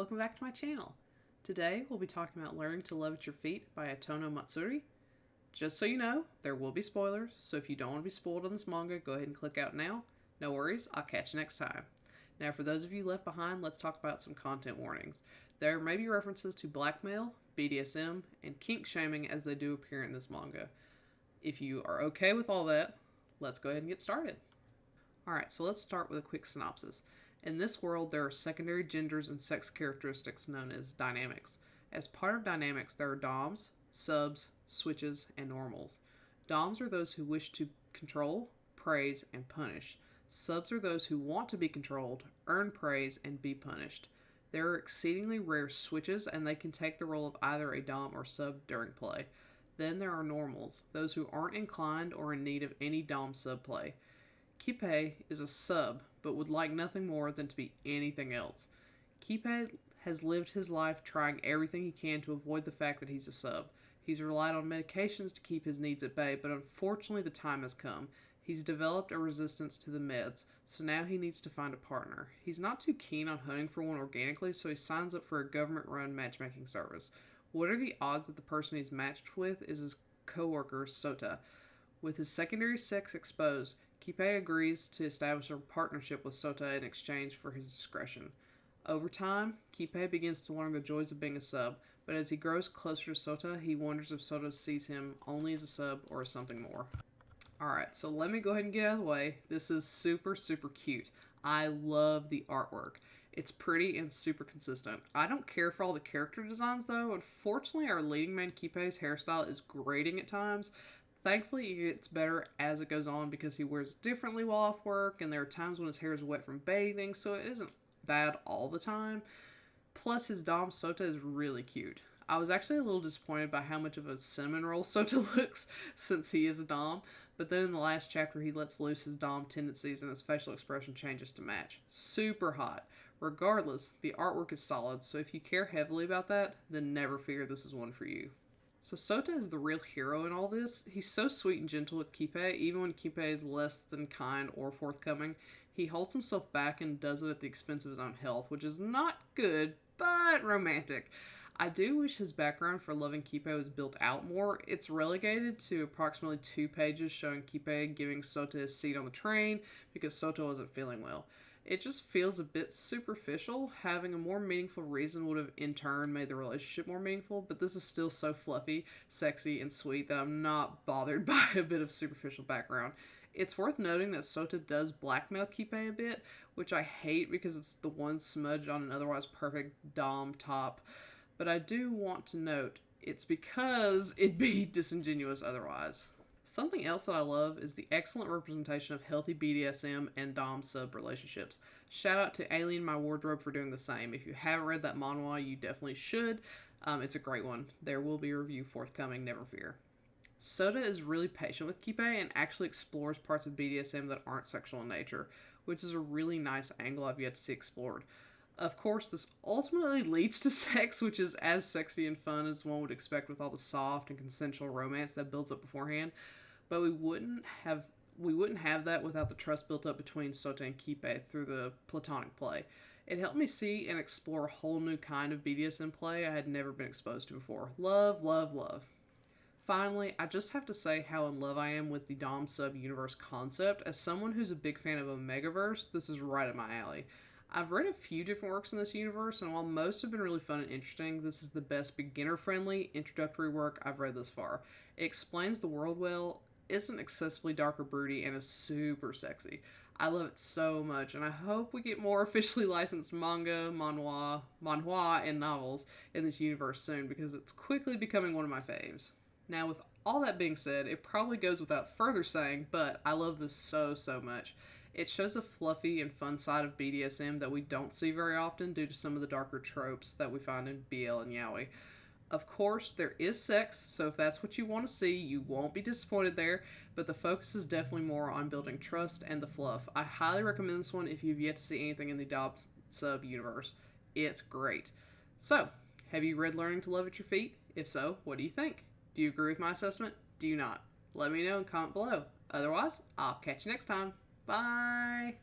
welcome back to my channel. Today we'll be talking about Learning to Love at Your Feet by Atono Matsuri. Just so you know, there will be spoilers, so if you don't want to be spoiled on this manga, go ahead and click out now. No worries, I'll catch you next time. Now for those of you left behind, let's talk about some content warnings. There may be references to blackmail, BDSM, and kink shaming as they do appear in this manga. If you are okay with all that, let's go ahead and get started. Alright, so let's start with a quick synopsis. In this world, there are secondary genders and sex characteristics known as dynamics. As part of dynamics, there are doms, subs, switches, and normals. Doms are those who wish to control, praise, and punish. Subs are those who want to be controlled, earn praise, and be punished. There are exceedingly rare switches, and they can take the role of either a dom or sub during play. Then there are normals, those who aren't inclined or in need of any dom-sub play. Kippei is a sub, but would like nothing more than to be anything else. Kippei has lived his life trying everything he can to avoid the fact that he's a sub. He's relied on medications to keep his needs at bay, but unfortunately the time has come. He's developed a resistance to the meds, so now he needs to find a partner. He's not too keen on hunting for one organically, so he signs up for a government-run matchmaking service. What are the odds that the person he's matched with is his co-worker, Sota? With his secondary sex exposed, Kippei agrees to establish a partnership with Sota in exchange for his discretion. Over time, Kippei begins to learn the joys of being a sub, but as he grows closer to Sota, he wonders if Sota sees him only as a sub or as something more. Alright, so let me go ahead and get out of the way. This is super cute. I love the artwork. It's pretty and super consistent. I don't care for all the character designs though. Unfortunately, our leading man Kippei's hairstyle is grating at times. Thankfully, it gets better as it goes on because he wears differently while off work, and there are times when his hair is wet from bathing, so it isn't bad all the time. Plus, his dom Sota is really cute. I was actually a little disappointed by how much of a cinnamon roll Sota looks since he is a dom, but then in the last chapter he lets loose his dom tendencies and his facial expression changes to match. Super hot. Regardless, the artwork is solid, so if you care heavily about that, then never fear this is one for you. So Sota is the real hero in all this. He's so sweet and gentle with Kippei, even when Kippei is less than kind or forthcoming. He holds himself back and does it at the expense of his own health, which is not good, but romantic. I do wish his background for loving Kippei was built out more. It's relegated to approximately 2 pages showing Kippei giving Sota his seat on the train because Sota wasn't feeling well. It just feels a bit superficial. Having a more meaningful reason would have in turn made the relationship more meaningful, but this is still so fluffy, sexy, and sweet that I'm not bothered by a bit of superficial background. It's worth noting that Sota does blackmail Kippei a bit, which I hate because it's the one smudge on an otherwise perfect dom top, but I do want to note it's because it'd be disingenuous otherwise. Something else that I love is the excellent representation of healthy BDSM and dom-sub relationships. Shout out to Alien My Wardrobe for doing the same. If you haven't read that manhwa, you definitely should. It's a great one. There will be a review forthcoming, never fear. Sota is really patient with Kippei and actually explores parts of BDSM that aren't sexual in nature, which is a really nice angle I've yet to see explored. Of course, this ultimately leads to sex, which is as sexy and fun as one would expect with all the soft and consensual romance that builds up beforehand. But we wouldn't have that without the trust built up between Sota and Kippei through the platonic play. It helped me see and explore a whole new kind of BDSM play I had never been exposed to before. Love, love, love. Finally, I just have to say how in love I am with the Dom-Sub universe concept. As someone who's a big fan of a megaverse, this is right up my alley. I've read a few different works in this universe, and while most have been really fun and interesting, this is the best beginner-friendly, introductory work I've read thus far. It explains the world well, isn't excessively dark or broody, and is super sexy. I love it so much, and I hope we get more officially licensed manga, manhwa, and novels in this universe soon, because it's quickly becoming one of my faves. Now, with all that being said, it probably goes without further saying, but I love this so much. It shows a fluffy and fun side of BDSM that we don't see very often due to some of the darker tropes that we find in BL and Yaoi. Of course, there is sex, so if that's what you want to see, you won't be disappointed there, but the focus is definitely more on building trust and the fluff. I highly recommend this one if you've yet to see anything in the Dom-Sub universe. It's great. So, have you read Learning to Love at Your Feet? If so, what do you think? Do you agree with my assessment? Do you not? Let me know in comment below. Otherwise, I'll catch you next time. Bye!